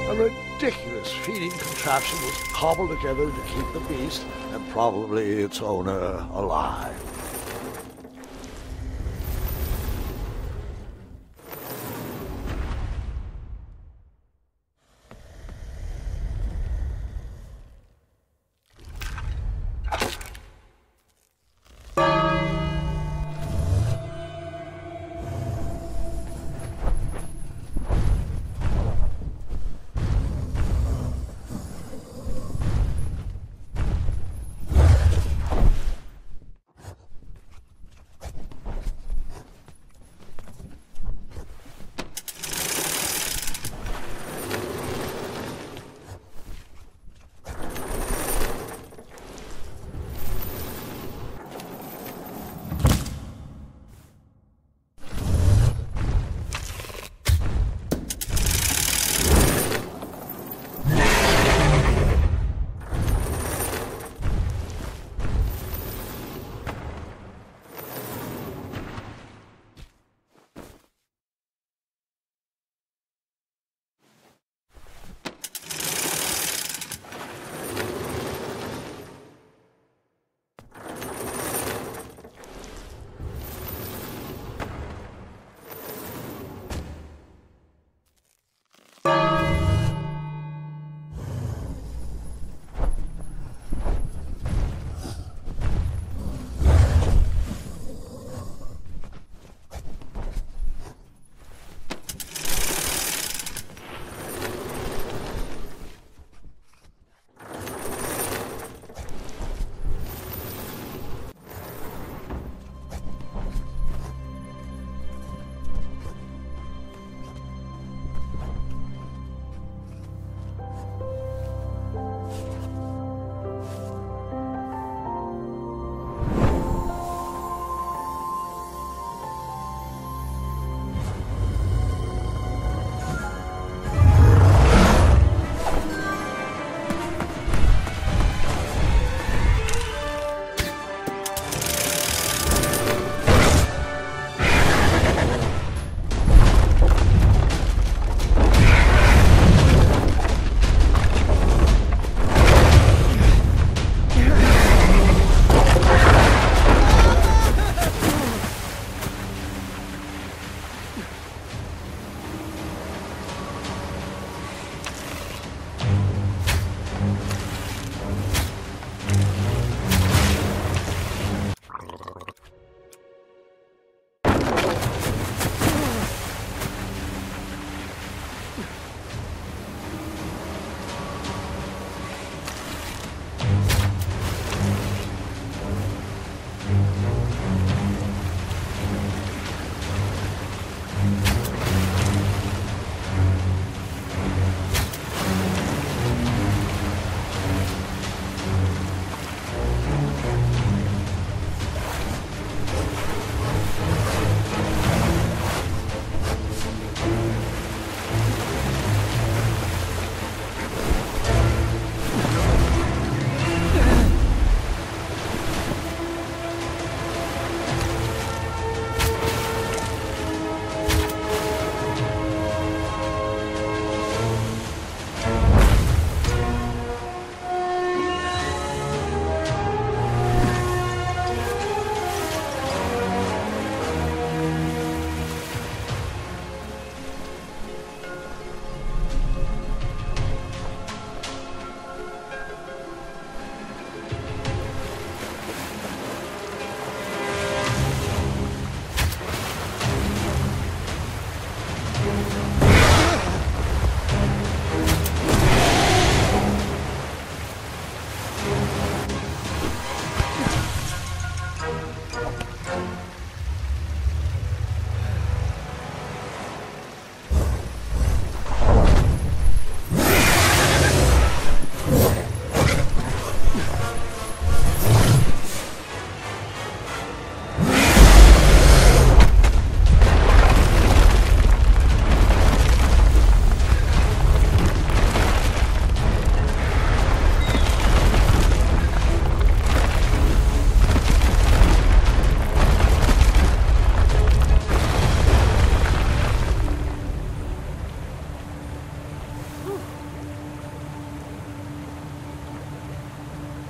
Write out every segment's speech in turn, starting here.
A ridiculous feeding contraption was cobbled together to keep the beast and probably its owner alive.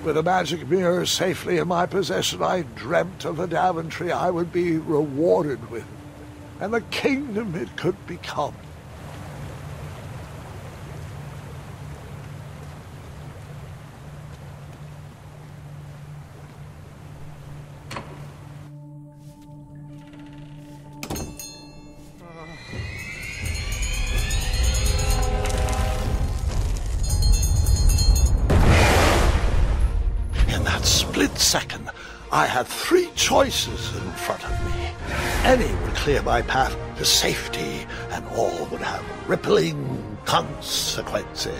With a magic mirror safely in my possession, I dreamt of the Daventry I would be rewarded with, and the kingdom it could become. Second, I had three choices in front of me. Any would clear my path to safety, and all would have rippling consequences.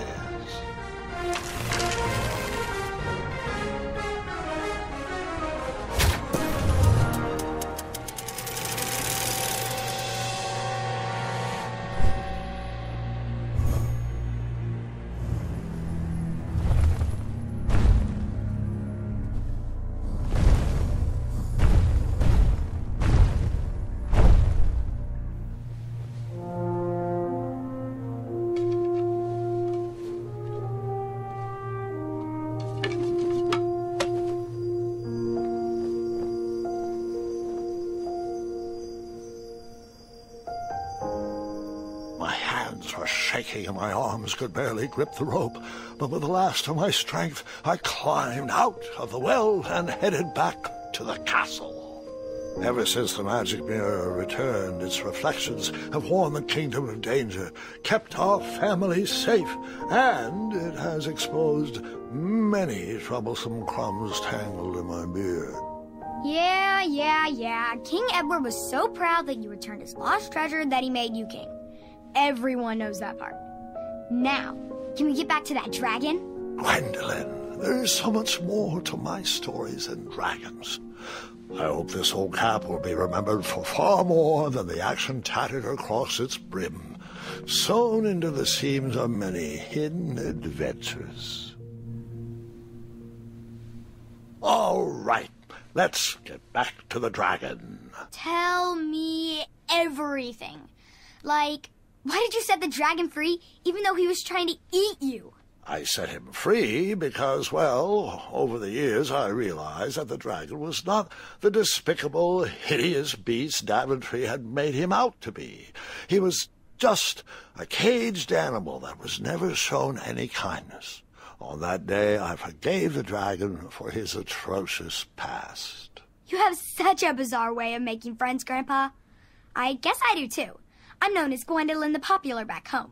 And my arms could barely grip the rope, but with the last of my strength, I climbed out of the well and headed back to the castle. Ever since the magic mirror returned, its reflections have warned the kingdom of danger, kept our family safe, and it has exposed many troublesome crumbs tangled in my beard. Yeah. King Edward was so proud that you returned his lost treasure that he made you king. Everyone knows that part. Now, can we get back to that dragon? Gwendolyn, there is so much more to my stories than dragons. I hope this old cap will be remembered for far more than the action tattered across its brim, sewn into the seams of many hidden adventures. All right, let's get back to the dragon. Tell me everything. Like, why did you set the dragon free, even though he was trying to eat you? I set him free because, well, over the years I realized that the dragon was not the despicable, hideous beast Daventry had made him out to be. He was just a caged animal that was never shown any kindness. On that day, I forgave the dragon for his atrocious past. You have such a bizarre way of making friends, Grandpa. I guess I do, too. I'm known as Gwendolyn the Popular back home,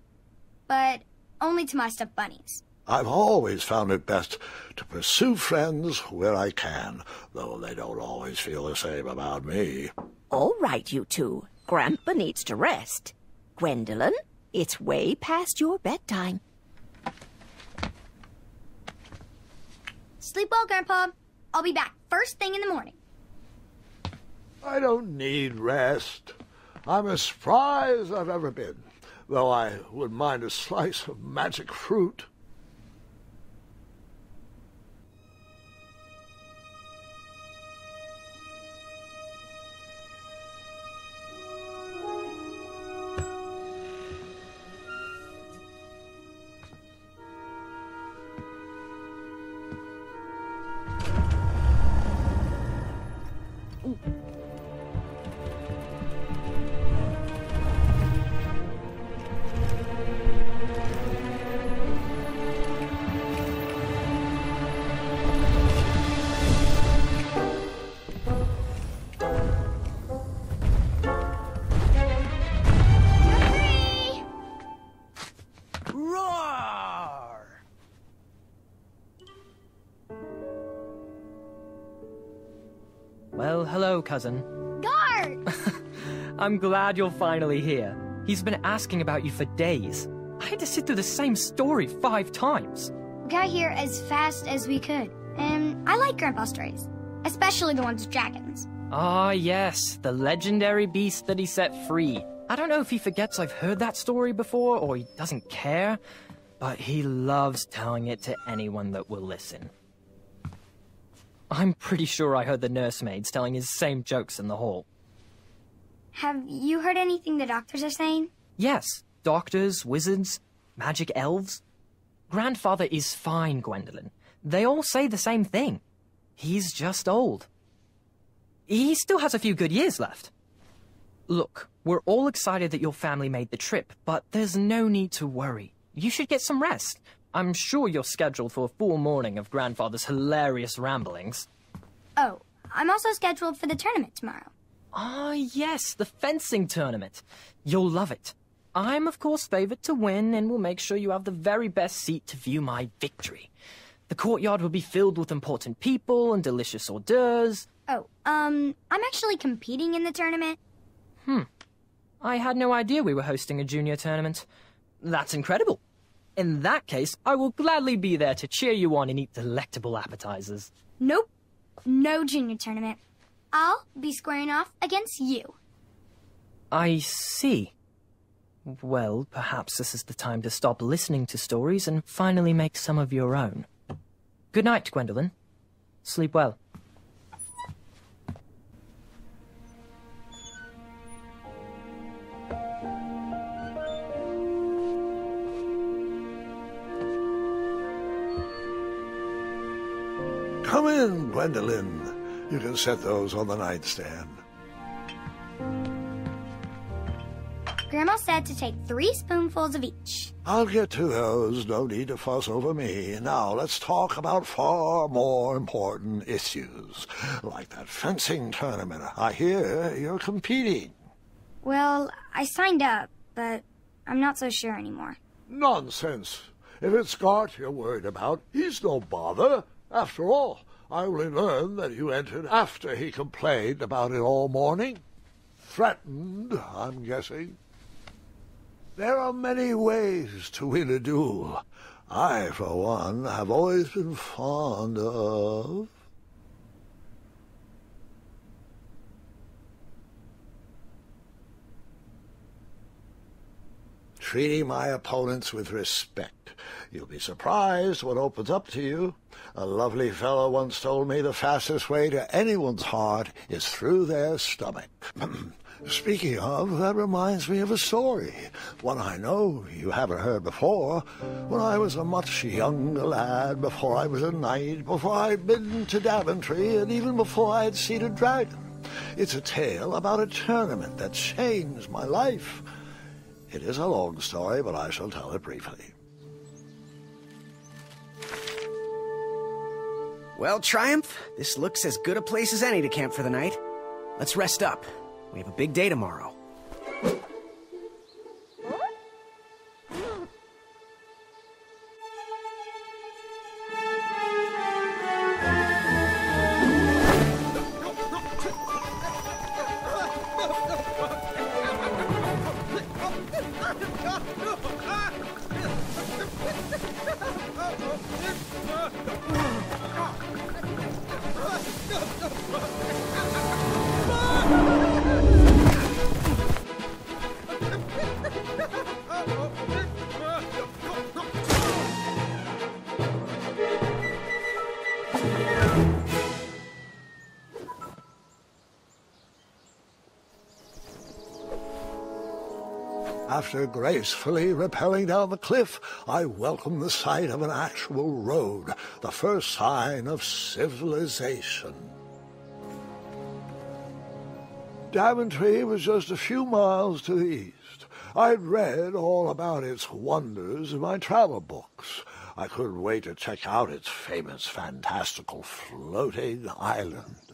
but only to my stuffed bunnies. I've always found it best to pursue friends where I can, though they don't always feel the same about me. All right, you two. Grandpa needs to rest. Gwendolyn, it's way past your bedtime. Sleep well, Grandpa. I'll be back first thing in the morning. I don't need rest. I'm as spry as I've ever been, though I wouldn't mind a slice of magic fruit. Well, hello, cousin. Guard! I'm glad you're finally here. He's been asking about you for days. I had to sit through the same story 5 times. We got here as fast as we could, and I like Grandpa's stories, especially the ones with dragons. Ah, yes, the legendary beast that he set free. I don't know if he forgets I've heard that story before, or he doesn't care, but he loves telling it to anyone that will listen. I'm pretty sure I heard the nursemaids telling his same jokes in the hall. Have you heard anything the doctors are saying? Yes, doctors, wizards, magic elves. Grandfather is fine, Gwendolyn. They all say the same thing. He's just old. He still has a few good years left. Look, we're all excited that your family made the trip, but there's no need to worry. You should get some rest. I'm sure you're scheduled for a full morning of Grandfather's hilarious ramblings. Oh, I'm also scheduled for the tournament tomorrow. Ah, yes, the fencing tournament. You'll love it. I'm, of course, favored to win, and will make sure you have the very best seat to view my victory. The courtyard will be filled with important people and delicious hors d'oeuvres. Oh, I'm actually competing in the tournament. I had no idea we were hosting a junior tournament. That's incredible. In that case, I will gladly be there to cheer you on and eat delectable appetizers. Nope. No junior tournament. I'll be squaring off against you. I see. Well, perhaps this is the time to stop listening to stories and finally make some of your own. Good night, Gwendolyn. Sleep well. Come in, Gwendolyn. You can set those on the nightstand. Grandma said to take 3 spoonfuls of each. I'll get to those. No need to fuss over me. Now, let's talk about far more important issues, like that fencing tournament. I hear you're competing. Well, I signed up, but I'm not so sure anymore. Nonsense. If it's Scott you're worried about, he's no bother. After all, I only learned that you entered after he complained about it all morning. Threatened, I'm guessing. There are many ways to win a duel. I, for one, have always been fond of... treating my opponents with respect. You'll be surprised what opens up to you. A lovely fellow once told me the fastest way to anyone's heart is through their stomach. Speaking of, that reminds me of a story, one I know you haven't heard before. When I was a much younger lad, before I was a knight, before I'd been to Daventry, and even before I'd seen a dragon. It's a tale about a tournament that changed my life. It is a long story, but I shall tell it briefly. Well, Triumph, this looks as good a place as any to camp for the night. Let's rest up. We have a big day tomorrow. After gracefully rappelling down the cliff, I welcomed the sight of an actual road, the first sign of civilization. Daventry was just a few miles to the east. I'd read all about its wonders in my travel books. I couldn't wait to check out its famous, fantastical floating island.